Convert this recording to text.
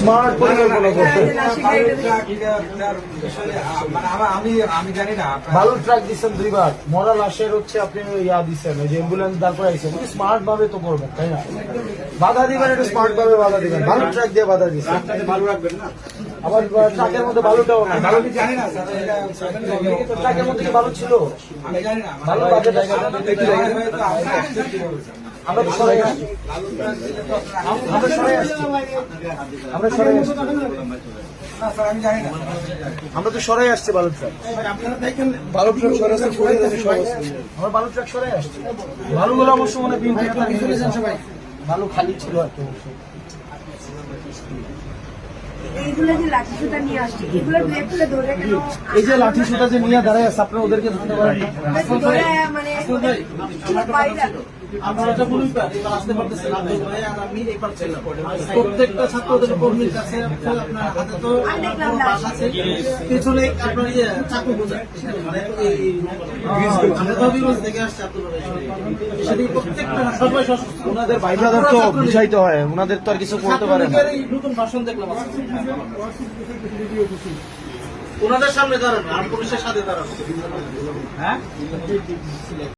Smart পরিকল্পনা করছেন। আমি জানি না ভালো ট্রাক দিচ্ছেন দুইবার, মরা লাশের হচ্ছে আপনি ইয়া দিচ্ছেন, ওই যে অ্যাম্বুলেন্স দাঁড় করে আইছেন, স্মার্ট ভাবে তো করবেন তাই না? বাধা দিবেন, একটু স্মার্ট ভাবে বাধা দিবেন। ভালো ট্রাক দিয়ে বাধা দিচ্ছেন, ভালো রাখবেন না। আবার ট্রাকের মধ্যে বালুটাও না, ভালো আমি জানি না স্যার, ট্রাকের মধ্যে কি বালু ছিল? আমি জানি না। ভালো বাজেট আছে। আমরা তো সরাই আসছি, আমরা সরাই আসছি, আমরা সরাই আসছি, না স্যার আমি জানি না। আমরা তো সরাই আসছি বালু ট্রাক। ভালো ট্রাক সরে আসছে, আমরা বালু ট্রাক সরাই আসছি। বালুগুলো অবশ্য মনে হয় বালু খালি ছিল আর কি অবশ্য। এইগুলো যে লাঠি সুতা নিয়ে আসছে, এগুলো দু একটা ধরে কেন এই যে লাঠি সুতা যে নিয়ে দাঁড়ায় আছে, আপনারা ওদেরকে ধরতে পারেন না? ধরে মানে বাইরে আপনারা যখন এবার আসতে পারতেছেন আব্দুল ভাই আর আমি এবার ছিলাম প্রত্যেকটা ছাত্রদের কর্মীর কাছে আপনার হাতে তো বাস আছে, পিছনে আপনার চাকু বোঝায় মানে আমরা তো বিগঞ্জ থেকে আসছি আব্দুল ভাই, সেটি প্রত্যেকটা সবাই সশস্ত্র। ওনাদের বাইরাদার তো বুঝাইতে হয়, ওনাদের তো আর কিছু করতে পারে না। ছাত্রলীগের এই নতুন ভাষণ দেখলাম ওনাদের সামনে দাঁড়ানো আর পুলিশের সাথে দাঁড়ানো। হ্যাঁ